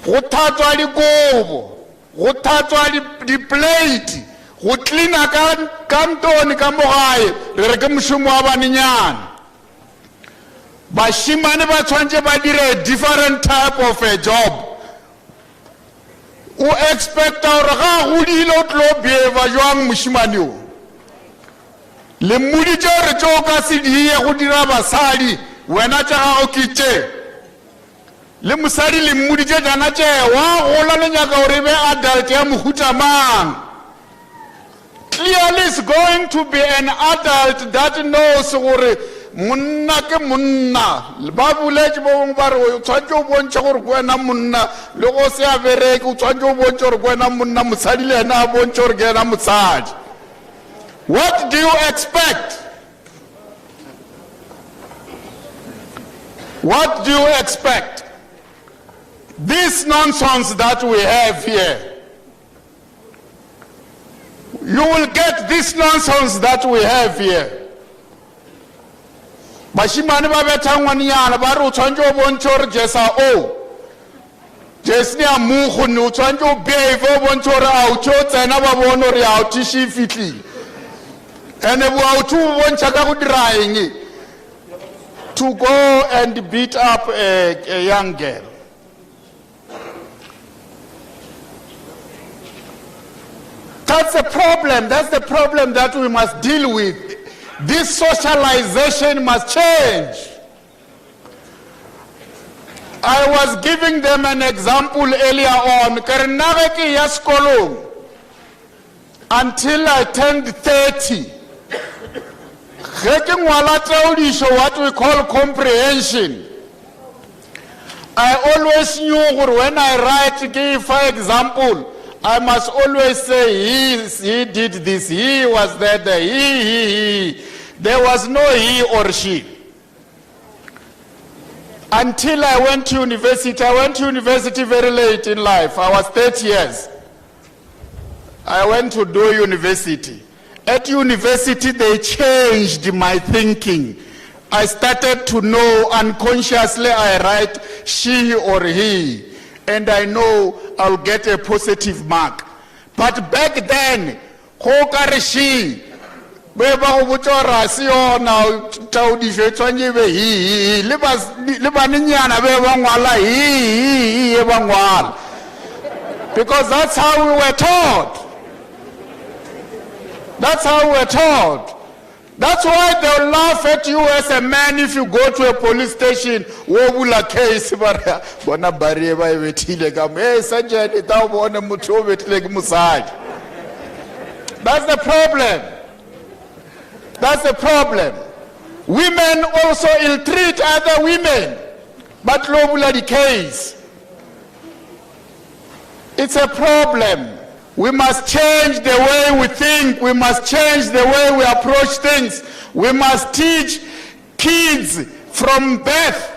go thatswa dikobo, go thatswa di-plate, go cleana ka ntoni ka mo gae re re ke mošomo wa banenyana. Bashimane ba tshwantse ba dire a different type of a job. O expect gore ga godile o tlo behave jwang mošimane o. Le mmoditše gore tšeo ka se diye go dira basadi wena tša gago ke tše. Le mosadi le mmoditše jana tše wa gola le nyaka gore be adult ya mohuta mang. Clearly is going to be an adult that knows gore monna ke monna. Ba boletše ba bongwe ba re o tshwantse o bontšhe gore ke wena monna le go se a bereke o tshwantse o bontše gore ke wena monna mosadi le ena a bontše gore ke ena mosadi. What do you expect? What do you expect? This nonsense that we have here. You will get this nonsense that we have here. Bashimane ba betha ngwanyana ba re o tshwantse o bontše gore jesa o. Jesni a mugo ne o tshwantse o behave o bontše gore a o tšo tsena ba bone gore a o tiše fitlile. Ene bo a o tšo o bontšha ka go dira eng to go and beat up a young girl. That's the problem. That's the problem that we must deal with. This socialization must change. I was giving them an example earlier on. Until I turned 30. What we call comprehension. I always knew when I write, for example, I must always say he did this, he was that, he. There was no he or she. Until I went to university. I went to university very late in life. I was 30 years. I went to do university. At university, they changed my thinking. I started to know unconsciously I write she or he. And I know I'll get a positive mark. But back then, she, beba go botsa ra se yona tao di fetswanye be hi le baninyana be ba ngwala hi ba ngwala. Because that's how we were taught. That's how we were taught. That's why they'll laugh at you as a man if you go to a police station. Wobula case bona bari ba betile ka me sanjani ta bona mutho betile ke musadi. That's the problem. That's the problem. Women also ill-treat other women. But lobula the case. It's a problem. We must change the way we think. We must change the way we approach things. We must teach kids from birth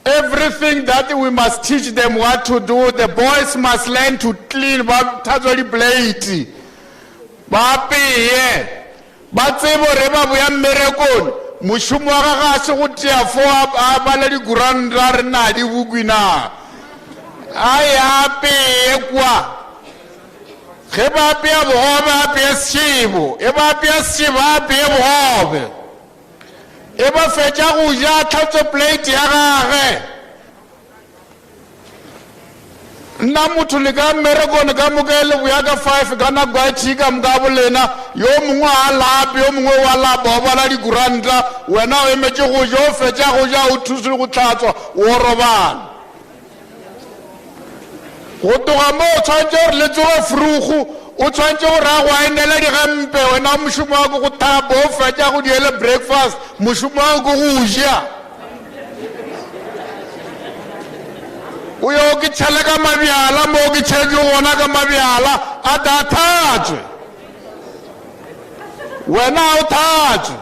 everything that we must teach them what to do. The boys must learn to clean. Blade. Batsebo reba boya mmerekong moshomo wa ga se go tia fo a bala di guranda re na di bugwina ai hape kwa ge ba pya bobe a pya sibo e ba pya siba pya bobe e ba fetša go ja tlhatso plate ya gage nna motho le ka mmerekong ka mokele boya ka 5 ka nako a tšhika mkabolena yo mongwe a lape yo mongwe wa lapa o bala dikuranta wena o emetše go ja o fetša go ja o thusile go hlatswa o robala go toga mo o tshwantse gore le tsoge frugu o tshwantse gore a go a enela digempe wena mošomo wa ko go thapa o fetša go diele breakfast mošomo wa ko go ja o yo ke tšhele ka mabjala mo ke tšhetše gona ka mabjala a ta thatswe wena o thatswe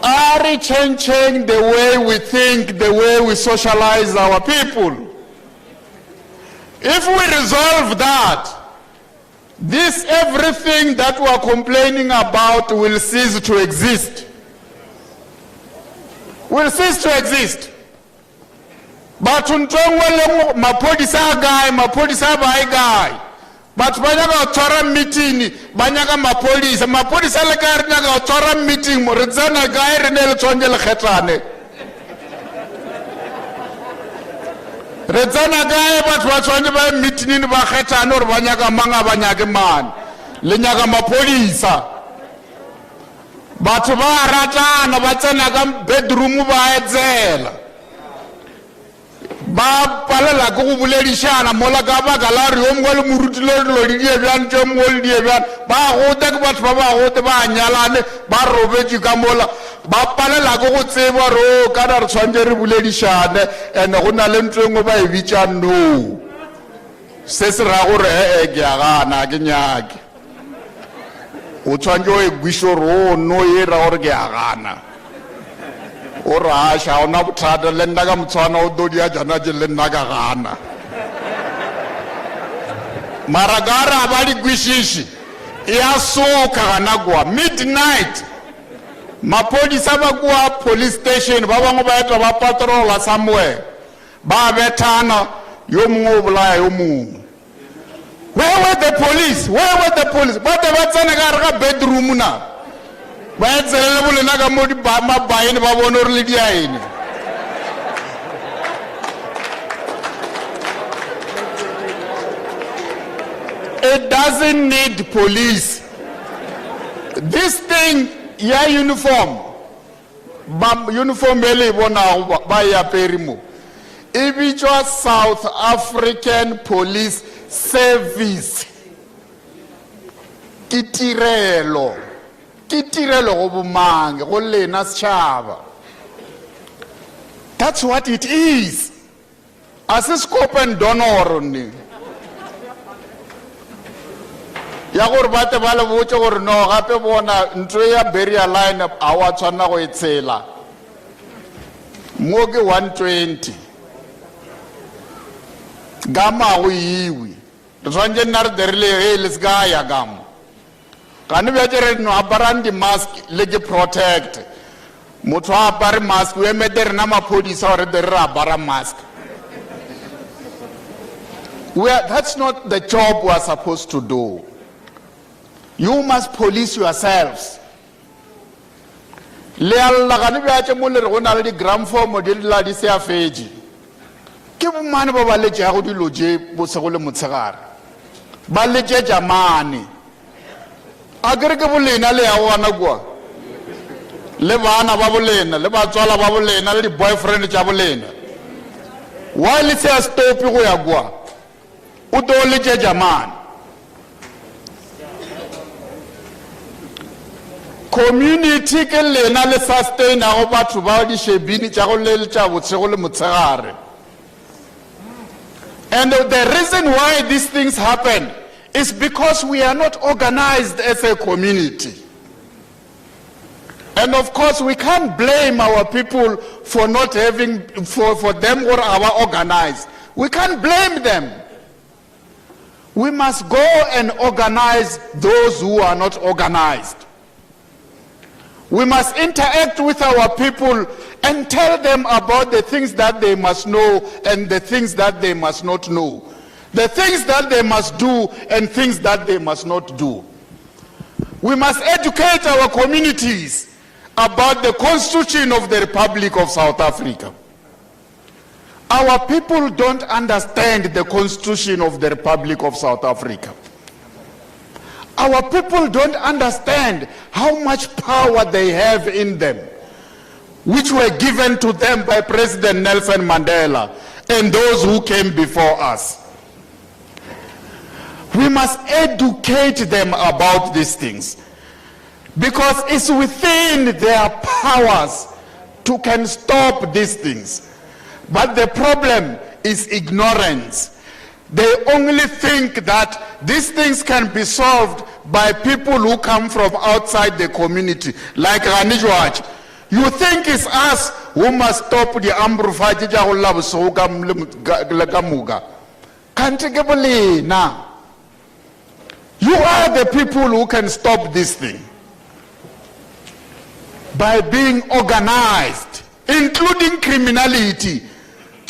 are we changing the way we think, the way we socialize our people? If we resolve that, this everything that we are complaining about will cease to exist. Will cease to exist. batho ntongwe le maphodisa a kae maphodisa ba e kae batho ba nyaka go tshwara meeting ba nyaka maphodisa le kae re nyaka go tshwara meeting mo re tsena kae re ne le tshwanetse le kgetlane re tsena kae batho ba tshwanetse ba meeting ba kgetlane gore ba nyaka manga ba nyake man le nyaka maphodisa batho ba ratana ba tsena ka bedroom ba etsela ba palela go go boledišana mola ka baka la re yo mongwe le moruti lo di bjang tše mongwe le die bjang ba gote ke batho ba gote ba nyalane ba robetše ka mola ba palela go go tseba re o kana re tshwantse re boledišane and go na le ntho engwe ba e bitša no se se ra gore ee ke a gana ke nyake o tshwantse o e kwišo re o no e ra gore ke a gana o rasha o na bothata le nna ka motshwana o dodi a jana je le nna ka gana mara ka ra ba di kwishishi ya soka gana kwa midnight maphodisa ba kwa police station ba bangwe ba eta ba patrola somewhere ba bethana yo mongwe o bolaya yo mongwe where were the police ba te ba tsena ka re ka bedroom na ba etselele bolena ka mo mabaene ba bone gore le diaene it doesn't need police this thing ya uniform e le bonago ba ya perimo e bitswa South African Police Service ke tirelo go bomange go lena setšhaba that's what it is a se scope and donor ne ya gore bate ba le botse gore no gape bona ntho ya burial line a wa tshwana go etsela mo ke 120 gama go iwi re tshwantse nna re derile le ska ya gama kana bja tšere no aparang di mask le ke protect motho a apare mask o emete rena maphodisa gore de re apara mask that's not the job we are supposed to do. You must police yourselves. Le alla kana bja tše mo le re go na le di gram form di la di se a fetše ke bomane ba letše ya go dilo tše bosego le motshegare ba letše jamane a kere ke bolena le ya gona kwa le bana ba bolena le batswala ba bolena le di boyfriend tša bolena wa le se a stopi go ya kwa o to le tše jamane community ke lena le sustaina go batho ba di shebini tša go le tša botshego le motshegare and the reason why these things happen is because we are not organized as a community. And of course we can't blame our people for not having, for them or our organized. We can't blame them. We must go and organize those who are not organized. We must interact with our people and tell them about the things that they must know and the things that they must not know. The things that they must do and things that they must not do. We must educate our communities about the Constitution of the Republic of South Africa. Our people don't understand the Constitution of the Republic of South Africa. Our people don't understand how much power they have in them, which were given to them by President Nelson Mandela and those who came before us. We must educate them about these things because it's within their powers to can stop these things. But the problem is ignorance. They only think that these things can be solved by people who come from outside the community, like Ranijwaj. You think it's us who must stop the Ambrufaji Jaulabusoga. Can't you believe now? You are the people who can stop this thing by being organized, including criminality.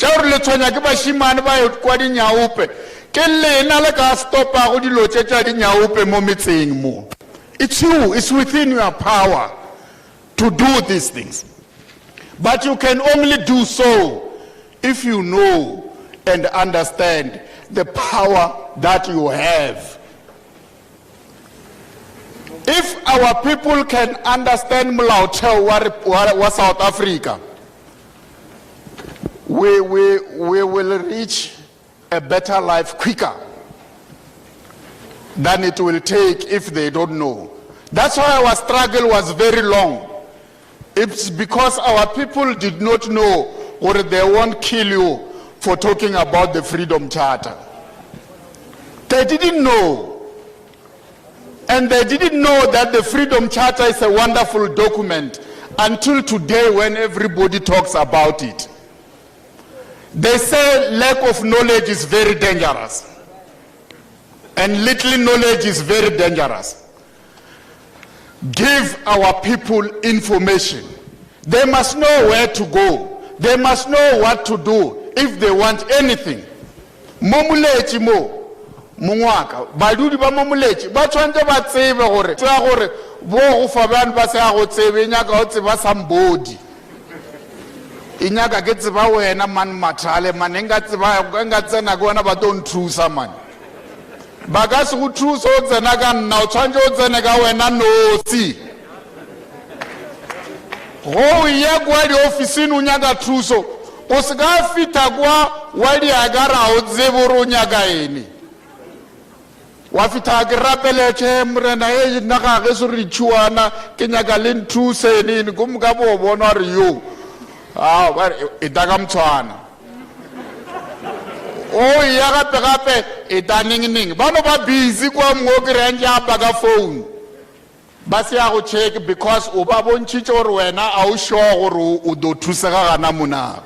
tšeo re le tshwanya ke bašimane ba kwa dinyaupe ke lena le ka stopago dilo tše tša dinyaupe mo metseng mo. It's you, it's within your power to do these things. But you can only do so if you know and understand the power that you have. If our people can understand Molaotheo wa South Africa, we will reach a better life quicker than it will take if they don't know. That's why our struggle was very long. It's because our people did not know, or they won't kill you for talking about the Freedom Charter. They didn't know. And they didn't know that the Freedom Charter is a wonderful document until today when everybody talks about it. They say lack of knowledge is very dangerous. And little knowledge is very dangerous. Give our people information. They must know where to go. They must know what to do if they want anything. Momulechi mo mungwaka badudi ba momulechi ba tshwantse ba tsebe gore tsa gore bo go fa bana ba se go tsebe nyaka o tseba somebody inyaka ke tseba wena man Mathel man enga tsena go wena ba don't trusa man ba ka se go trusa o tsena ka nna o tshwantse o tsene ka wena nosi go ya kwa di ofisini o nyaka truso o se ka fita kwa wa di agara o tsebe ro nyaka ene wa fita ke rapeletse mrena e nna ga ge se re tšhuana ke nyaka le nthuse nini go mga bo bona re yo ba e daga mtshwana o ya gape e daning ba no ba busy kwa mo ke re ntja ba ka phone ba se ya go check because o ba bontšitše gore wena a o sure gore o do thusega gana mona.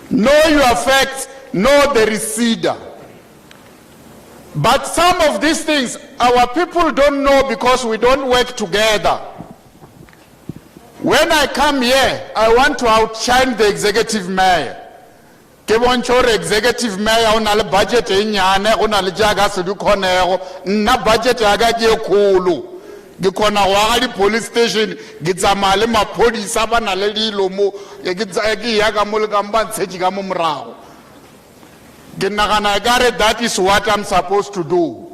Know your facts, know the receiver. But some of these things our people don't know because we don't work together. When I come here, I want to outshine the executive mayor. Ke bontsho executive mayor o na le budget e nyane o na le jaga se di khonego nna budget ya ga ke kholo ke khona go aga di police station ke tsamaya le maphodisa ba na le dilo mo ke ya ka mo le ka mba ntshedi ka mo morago. That is what I'm supposed to do.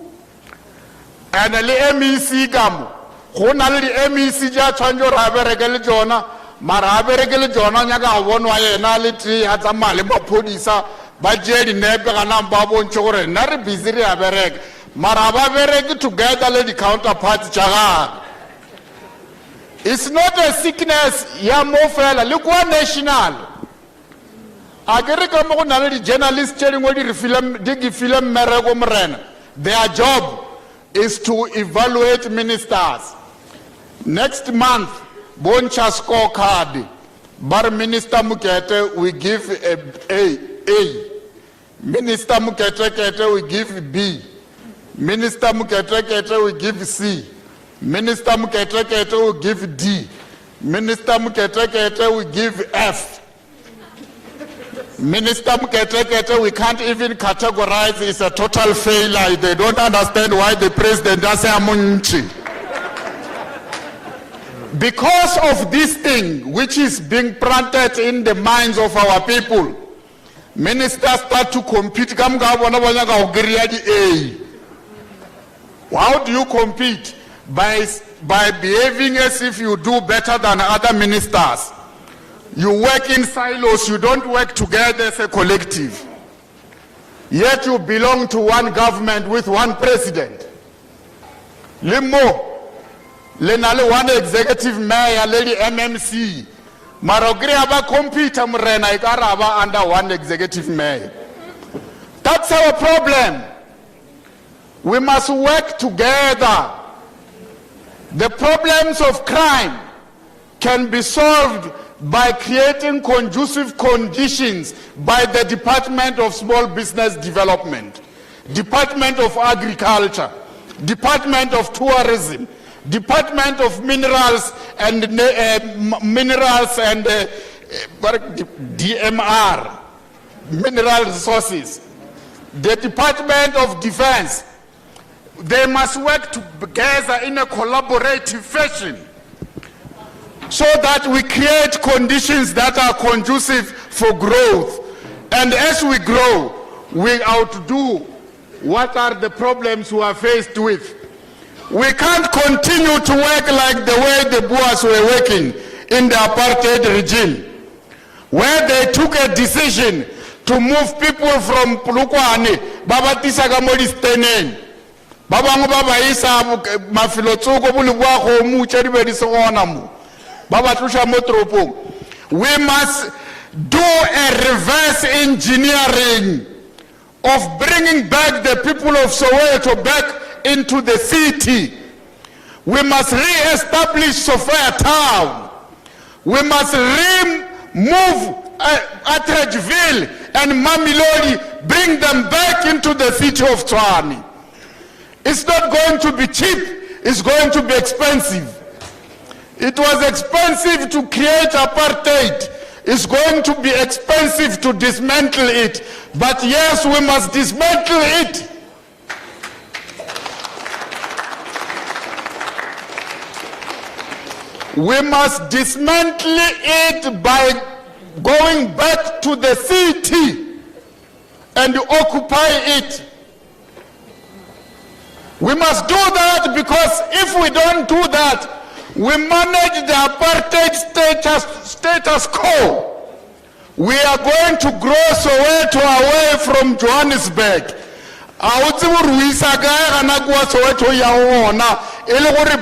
And the MEC come. Who na le MEC ja tshwanjo ra berekele jona mara berekele jona nyaka bonwa yena le tri ha tsa male maphodisa ba je di nepe kana ba bontsho gore na re busy re a bereka mara ba bereke together le di counterparts jaga. It's not a sickness ya mo fela le kwa national. Journalists their job is to evaluate ministers. Next month, Boncha scorecard. Bar Minister Mukete we give A. Minister Mukete we give B. Minister Mukete we give C. Minister Mukete we give D. Minister Mukete we give F. Minister Mukete, we can't even categorize. It's a total failure. They don't understand why the president does say because of this thing which is being planted in the minds of our people, ministers start to compete. How do you compete? By behaving as if you do better than other ministers. You work in silos, you don't work together as a collective. Yet you belong to one government with one president. Limo, lenale one executive mayor, lady MMC. Marogre aba compete mrena ikaraba under one executive mayor. That's our problem. We must work together. The problems of crime can be solved by creating conducive conditions by the Department of Small Business Development, Department of Agriculture, Department of Tourism, Department of Minerals and DMR, Mineral Resources, the Department of Defense, they must work together in a collaborative fashion so that we create conditions that are conducive for growth. And as we grow, we outdo what are the problems we are faced with. We can't continue to work like the way the Boers were working in the apartheid regime, where they took a decision to move people from Polokwane, babatisa ka mo disteneng, ba bangwe ba ba isa mafilotsoko bulwa go mu tshedi be di se gona mo, ba ba tloša mo toropong. We must do a reverse engineering of bringing back the people of Soweto back into the city. We must re-establish Sophia town. We must remove Atteridgeville and Mamelodi, bring them back into the city of Tshwane. It's not going to be cheap, it's going to be expensive. It was expensive to create apartheid. It's going to be expensive to dismantle it. But yes, we must dismantle it. We must dismantle it by going back to the city and occupy it. We must do that, because if we don't do that, we manage the apartheid status quo. We are going to grow Soweto away from Johannesburg.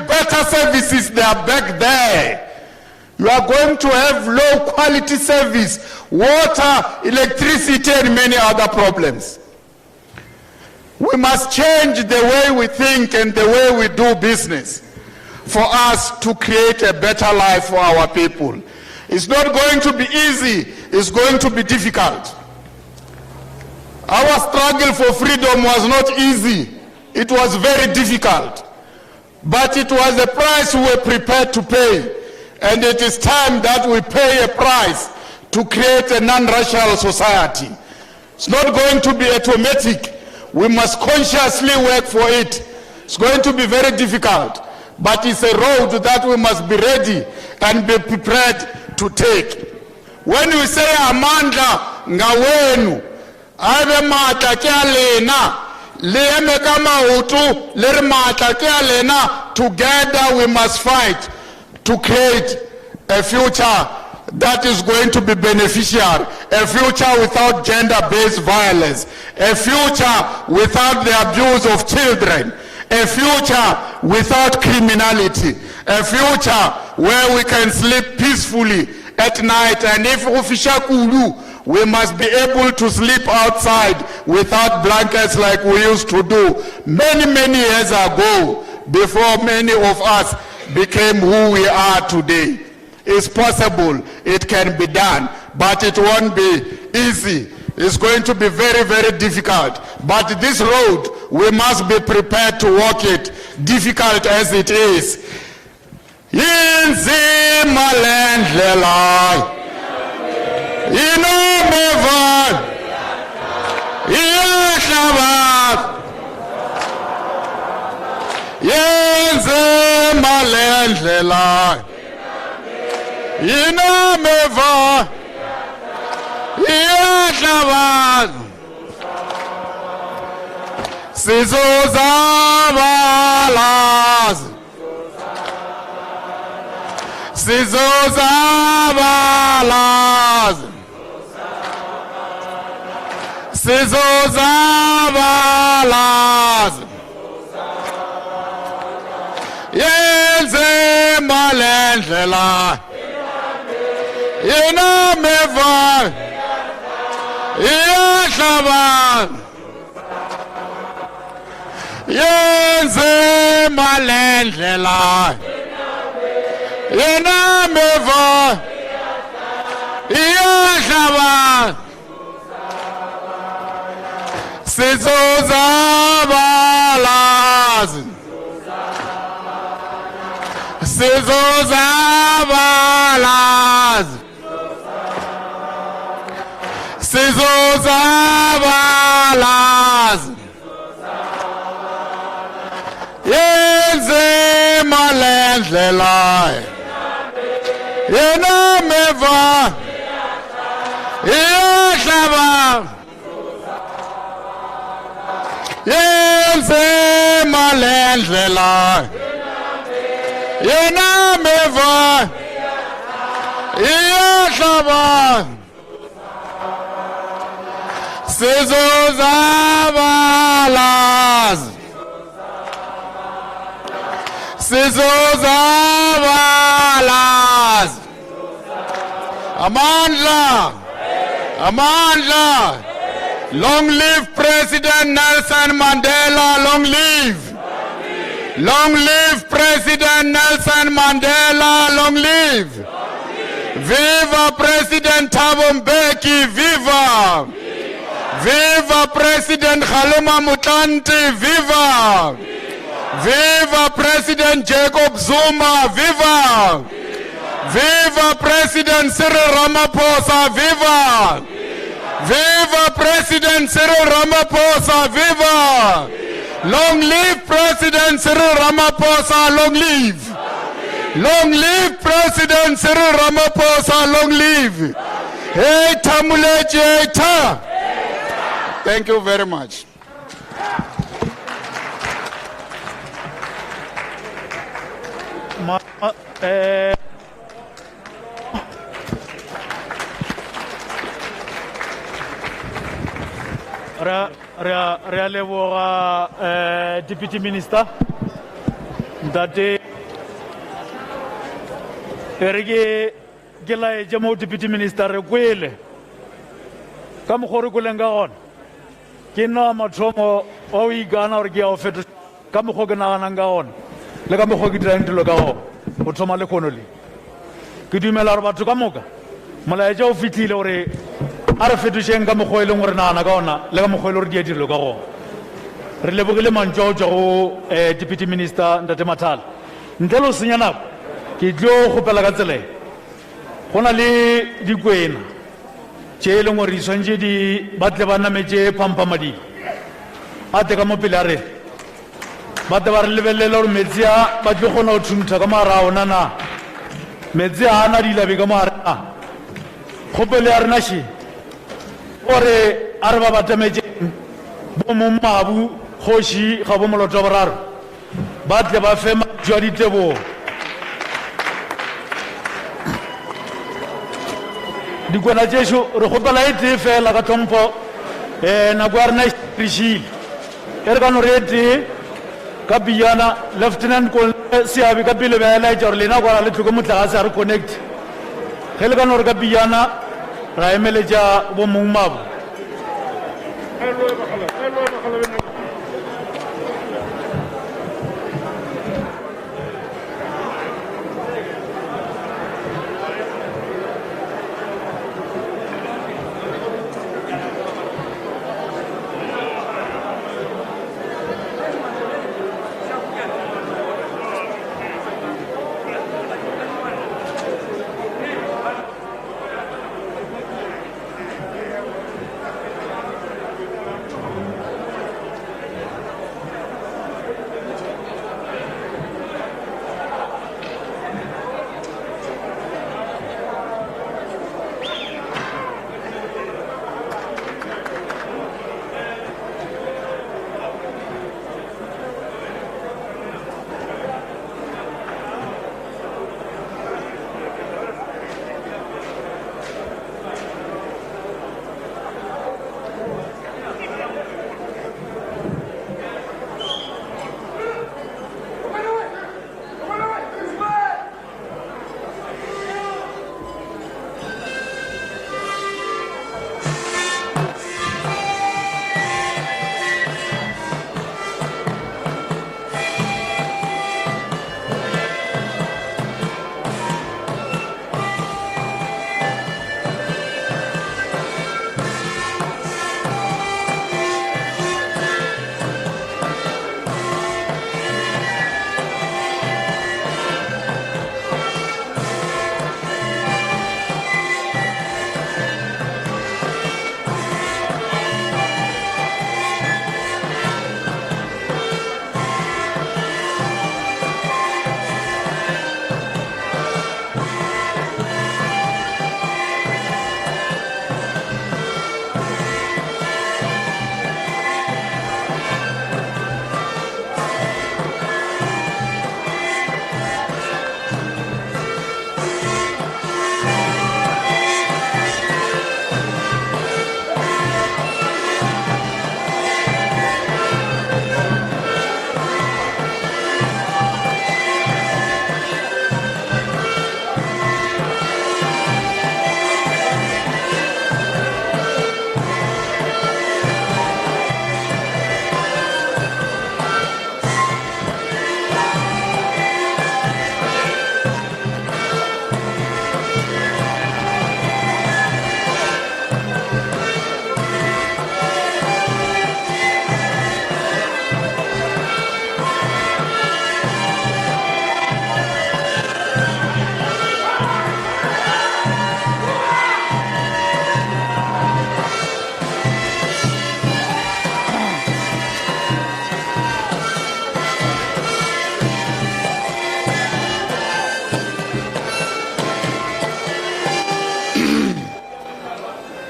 Better services, they are back there. You are going to have low quality service, water, electricity, and many other problems. We must change the way we think and the way we do business for us to create a better life for our people. It's not going to be easy, it's going to be difficult. Our struggle for freedom was not easy, it was very difficult. But it was a price we were prepared to pay. And it is time that we pay a price to create a non-racial society. It's not going to be automatic. We must consciously work for it. It's going to be very difficult. But it's a road that we must be ready and be prepared to take. When we say amandla ngawenu, abe matla ke alena, le kama utu le matla ke alena, together we must fight to create a future that is going to be beneficial, a future without gender-based violence, a future without the abuse of children, a future without criminality, a future where we can sleep peacefully at night. And if we must be able to sleep outside without blankets like we used to do many years ago, before many of us became who we are today. It's possible, it can be done, but it won't be easy. It's going to be very difficult. But this road, we must be prepared to walk it, difficult as it is. Inzima lendlela, inomeva, iyahlaba, inzima lendlela, inomeva, iyahlaba, sizozabalaz, sizozabalaz, sizozabalaz, yenzima lendlela, inameva, iyahlaba, yenzima lendlela, inameva, iyahlaba, sizozabalaz, sizozabalaz, Sizozabalaz Yenzima lendlela Yena meva Iyahlaba Yenzima lendlela Yena meva Iyahlaba Sizozabalaz Sizozabalaz Amandla Amandla Long live President Nelson Mandela, long live. Long live President Nelson Mandela, long live. Viva President Thabo Mbeki, viva. Viva President Kgalema Motlanthe, viva. Viva President Jacob Zuma, viva. Viva President Cyril Ramaphosa, viva. Viva President Cyril Ramaphosa, viva! Long live President Cyril Ramaphosa, long live! Long live President Cyril Ramaphosa, long live! Hey, Tamulechi, hey, ta! Thank you very much. Realeboga Deputy Minister Ndate erege gela jamo Deputy Minister re kwele ka mogore go lenga gona ke no mathomo o igana re ke a ofeto ka mogo ke nagana nga gona le ka mogo ke dirang dilo ka go o thoma le khonole ke dumela re batho ka moka molaetsa o fitlile gore a re fetošeng ka mokgwa e leng gore nagana ka ona le ka mokgwa e le gore di a direlo ka gona re lebogile mantšwa go go Deputy Minister Ntate Mathel ntle le o senya nako ke tlo gopela ka tsele go na le dikwena tše e leng gore di tshwantše di batle ba nametse phamphamadi a te ka mo pele a re batle ba re lebelelela gore metsi a ba tlo kgona go thuntha ka moara a ona na metsi a ana dilabe ka moare a kgopelo ya rena še gore a re ba batametseng bo mommabu kgoši ga bo moloto wa boraro ba tle ba fe matšo a ditebogo dikwena tšešo re kgopela e tee fela ka tlhompho nako ya rena re šile e re ka no re e tee ka piana lieutenant seabe ka pele ba elaetša gore lena kwala le tlhoko motlagase a re connect ge le ka no re ka piana ra emeletša bo mommabo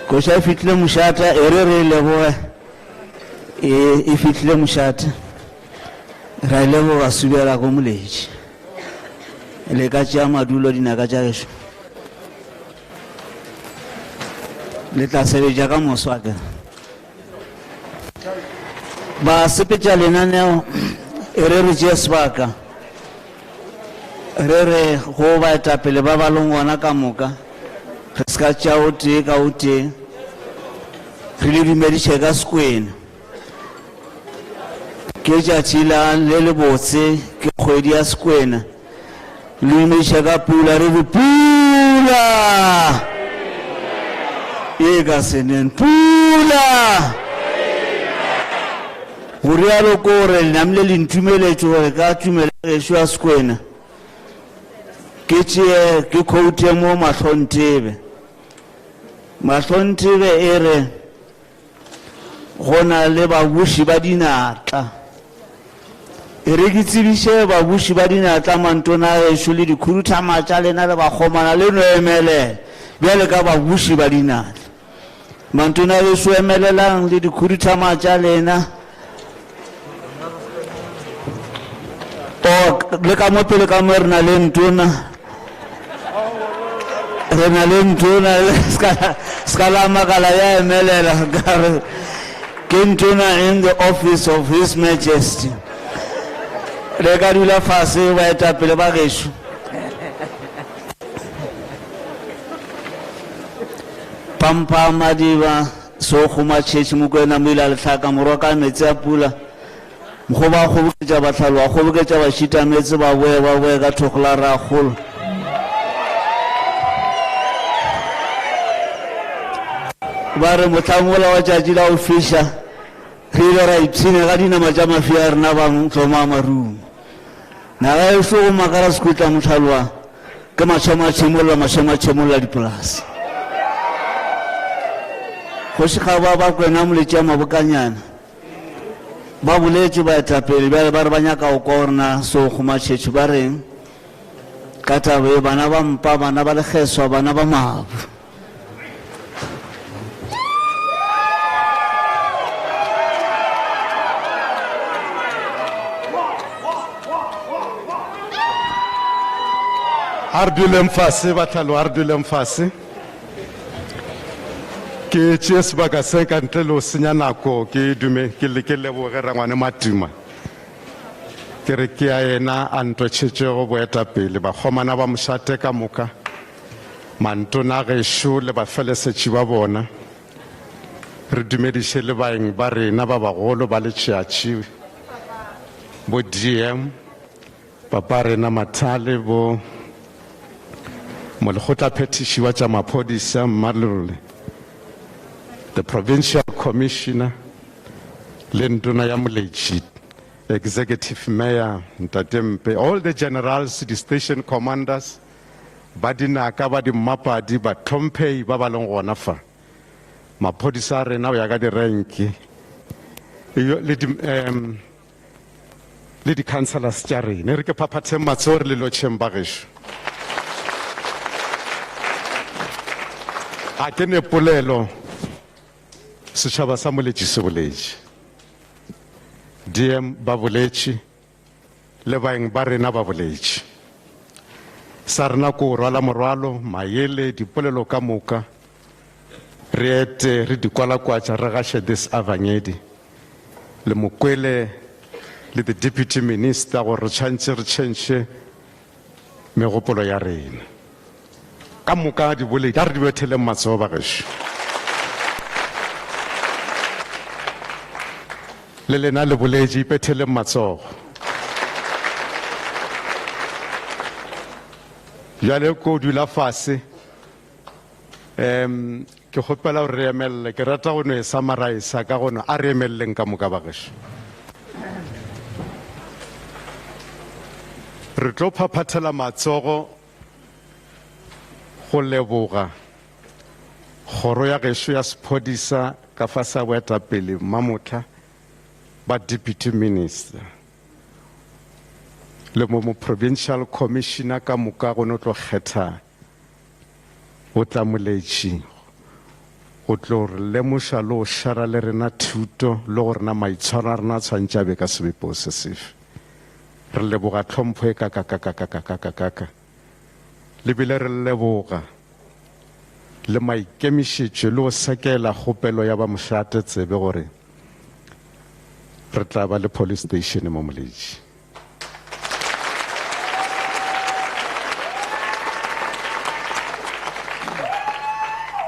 ko sha fitlile mošata e re leboge e fitlile mošata ra leboga subela go moletši le ka tšea madulo dinaka tša gešo le tla sebetša ka moswaka ba sepetša lenaneo e re re tšea sebaka re go baetapele ba ba leng gona ka moka re se ka tšea o tee ka o tee re le dumediše ka sekwena ke tšatši le le botse ke kgwedi ya sekwena le dumediše ka pula re re pula e ka seneng pula go rialo ko gore lenamile le ntumeletše gore ka tumelegešo ya sekwena ke tšee ke khoutie mo mahlontebe e re go na le babuši ba dinatla e re ke tsebiše babuši ba dinatla mantona gešo le dikhuduthama tša lena le bakgomana le no emelela bjale ka babuši ba dinatla mantona gešo emelelang le dikhuduthama tša lena le ka mo pele ka mo re na le ntona ska la makala ya emelela kare ke ntona in the office of His Majesty re ka dula fase ba etapele ba gešo pampa madiba so khuma tšhetše mokwena mo ile a letlhaka morwa ka metsi a pula mokgo ba kgoboketša bahlalo wa kgoboketša bašita metse ba boe ka thogola ra kgolo ba re motlangola wa tšatši la go fiša re ile ra ipshine ka dinama tša mafia a rena ba tloma marumo naga e so go makara sekutla motlhaloa ke mašemo a tšhemolola dipolase kgošikga ba kwena moletše a mabokanyana ba boletše baetapele bjale ba re ba nyaka go kwa gorena so kgomatšhetše ba reng ka tabe bana ba mpa bana ba lekgeswa bana ba mabu Ardulem fase batlhalo ardulem fase ke tšee sebaka se ka ntle le o senya nako ke dume ke leboge rangwane Matima ke re ke a ena a ntotšhetšego boetapele bakgomana ba mošate ka moka mantona gešo le bafelesetši ba bona re dumediše le baeng ba rena ba bagolo ba letšeatši bo DM papa rena Mathel bo molekgotla phetiši wa tša maphodisa Mathel the provincial commissioner le ntona ya moletši executive mayor Ntatempe all the generals the station commanders ba dinaka ba dimmapadi ba tlhomphei ba ba leng gona fa maphodisa a rena o ya ka direnke le di-councillors tša rena re ke phaphatheng matseo re le lotšheng ba gešo a ke ne polelo setšhaba sa moletši se boletše DM ba boletše le baeng ba rena ba boletše sa rena ko rwala morwalo maele dipolelo ka moka re ete re dikwalakwatša re gaše this avanyedi le mokwele le the deputy minister gore re tshwantše re tšhentše megopolo ya rena ka moka di boletše a re di betheleng matsogo ba gešo le lena le boletše ipetheleng matsogo bjale ko dula fase ke kgopela gore re emelele ke rata go no e samaraisa ka gono a re emeleleng ka moka ba gešo re tlo phaphathela matsogo go leboga kgoro ya gešo ya sephodisa ka fa sa boetapele Mamotla ba deputy minister le mo provincial commissioner ka moka go no tlo kgetha o tla moletši go tlo re lemoša le go šara le rena thuto le go rena maitshwaro a rena tshwantše a be ka sebepao se sefe re leboga tlhompho e kaka le bile re leboga le maikemišetšo le go sekela kgopelo ya ba mošate tsebe gore re tla ba le police station mo Moletši.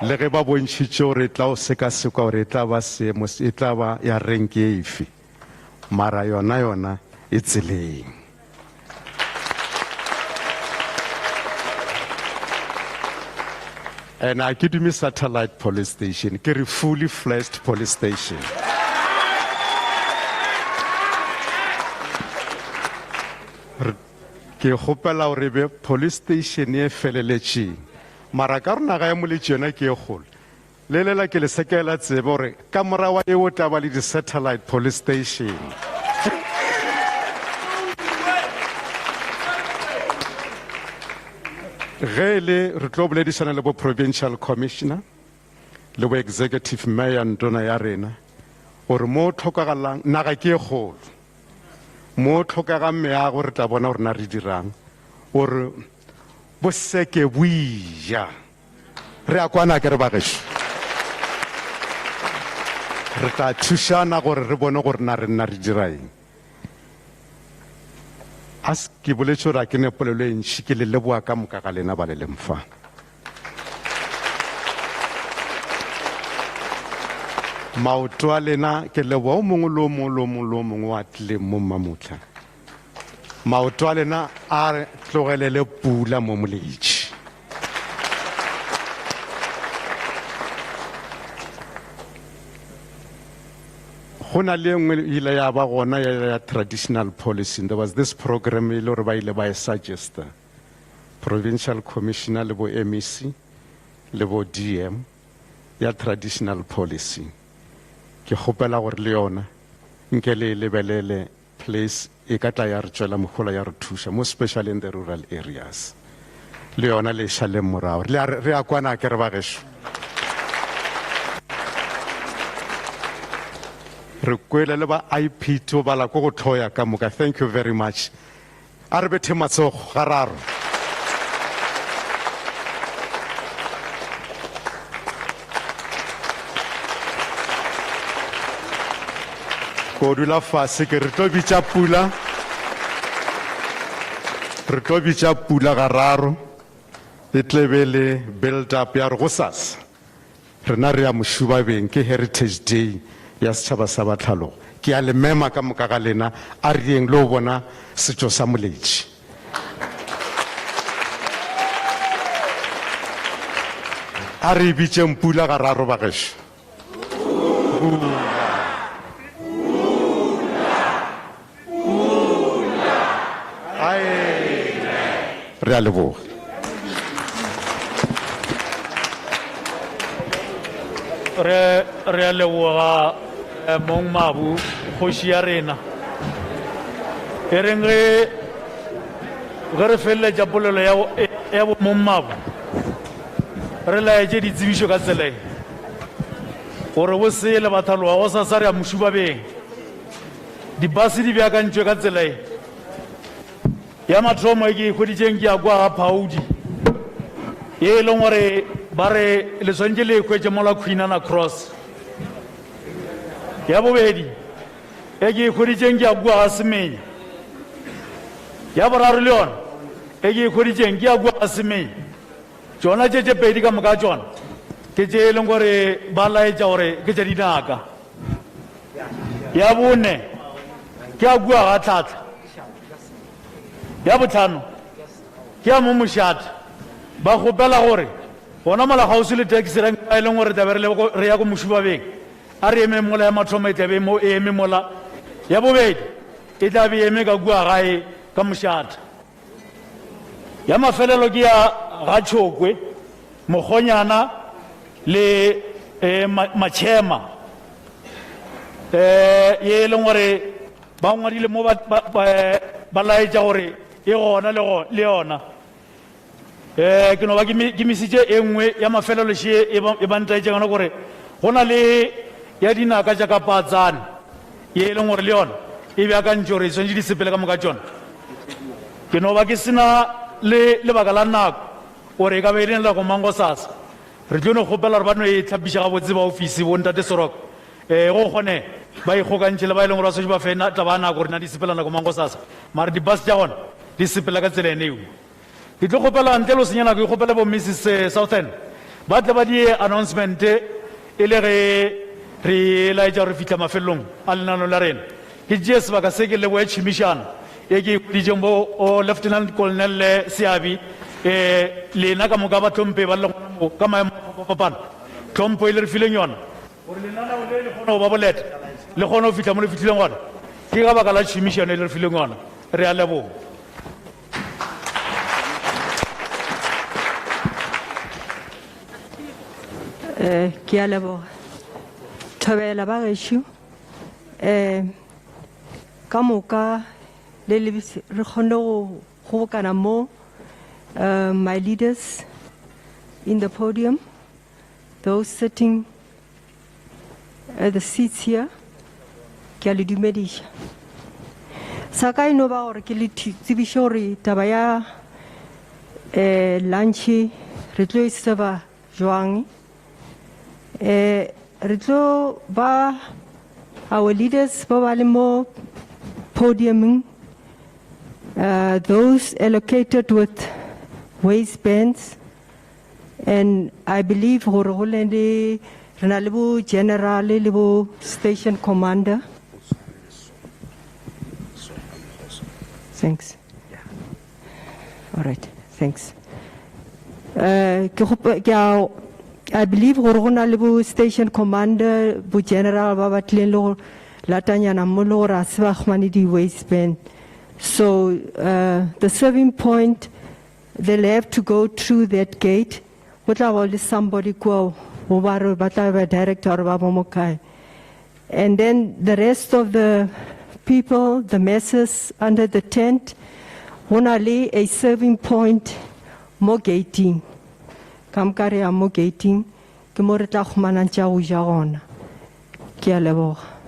Le ge ba bontšhitše gore e tla o sekasekwa gore e tla ba ya renke e efe mara yona e tseleng. And I give me satellite police station, ke re fully fledged police station. Ke kgopela gore be police station e feleletšeng mara ka rona ga ya Moletši yona ke e kgolo le lela ke le sekela tsebe gore ka morawa e o taba le di-satellite police station. Ge le re tlo boledišana le bo provincial commissioner le bo executive mayor ntona ya rena gore mo tlhokagalang naga ke e kgolo mo tlhokagang meago re tla bona gore na re dirang gore bo seke boija re a kwana ke re bagešo re tla thušana gore re bone gore na re nna re diraeng. As ke boletše gore a ke nepolelo e ntšhi ke le leboa ka moka ga lena ba le lemfa. Maoto a lena ke leboa o mongwe le o mongwe wa tlileng mo Mmamotla. Maoto a lena a re tlogelele pula mo Moletši. Go na le nngwe ile ya ba gona ya traditional policy. There was this program ile gore ba ile ba e suggesta provincial commissioner le bo MEC le bo DM ya traditional policy. Ke kgopela gore le yona nke le lebelele place e ka tla ya re tšwela mogola ya re thuša mo especially in the rural areas. Le yona le šale morago re a kwana ke re bagešo. Re kwele le ba IP to bala ko go tlhoya ka moka. Thank you very much. A re bethe matsogo ga raro. Ko dula fase ke re tlo bitša pula ga raro e tlebe le build up ya re go sasa rena re ya Mošubabeng ke Heritage Day ya setšhaba sa Batlhalogo ke a le mema ka moka ga lena a rieng le o bona setšo sa Moletši. A re bitšeng pula ga raro bagešo. Re a leboga. Re a leboga mong Mabu kgoši ya rena e reng ge re feleletša polelo ya bo mong Mabu re laetše ditsebišo ka tsele gore bo sele Bathaloa go sasa re ya Mošubabeng dibase di beakantšwe ka tsele ya mathomo e ke ikgoditšeng ke ya kwa ga Phaudi ye e leng gore ba re le swantše le ekwetše mola Queenana Cross. Ya bobedi e ke ikgoditšeng ke ya kwa ga Semenya. Ya boraro le yona e ke ikgoditšeng ke ya kwa ga Semenya. Tšona tše pedi ka moka tšona ke tše e leng gore ba laetša gore ke tša dinaka. Ya bone ke ya kwa ga Tlhatla. Ya botlhano ke ya mo Mošate ba kgopela gore gona mola gausi le taxi rank a e leng gore tabe re ya ko Mošubabeng a re eme mola ya mathomo e tlabe mo e eme mola ya bobedi e tlabe e eme ka kua gae ka Mošate. Ya mafelelo ke ya ga Tšhokwe Mokgonyana le Matšhema ye e leng gore ba ngwadile mo ba laetša gore e gona le yona ke no ba ke misitse e nngwe ya mafelo le she e bantaitse gana gore gona le ya dinaka ja ka patsane ye leng gore le yona e be ka ntse gore tsone di sepele ka moka tsona ke no ba ke sina le lebaka la nako gore ka be le la go mango sasa re tlo no gopela re ba no e tlhapiša ga botse ba ofisi bo ntate sorok go gone ba e gokantse le ba e leng gore ba se ba fena taba nako gore na di sepela na go mango sasa mara di bus ja gona di sepela ka tsela ene ke tlo gopela ntle lo senyana ke gopela bo Mrs Southern ba tla ba di announcement e le ge re la ja re fitla mafelong a lenano la rena ke je sebaka se ke le bo chimishana e ke di jombo o Lieutenant Colonel Siabi le na ka moka ba tlhompe ba le go ka maemo a papana tlhompo e le re fileng yona gore le nana o le gona o ba boleta le gona o fitla mo le fitlileng gona ke ga baka la chimishana e le re fileng yona re a leboga. Ke a leboga thobela ba gešo ka moka le re kgonne go gobokana mo my leaders in the podium, those sitting at the seats here, ke a le dumediša sa ka eno ba gore ke le tsebiše gore taba ya lunch re tlo e seba jwang re tlo ba our leaders ba ba le mo podium those allocated with waistbands, and I believe gore go le le rena le bo general le bo station commander. Thanks. All right, thanks. I believe gore go na le bo station commander bo general ba ba tleng le go latanyana mo le gore a se ba khmane di waistband. So the serving point, they'll have to go through that gate. What about somebody go director or and then the rest of the people, the masses under the tent, only a serving point more gating. Kam kare mo gating ke mo re tla khumana ntša go ja gona ke a leboga.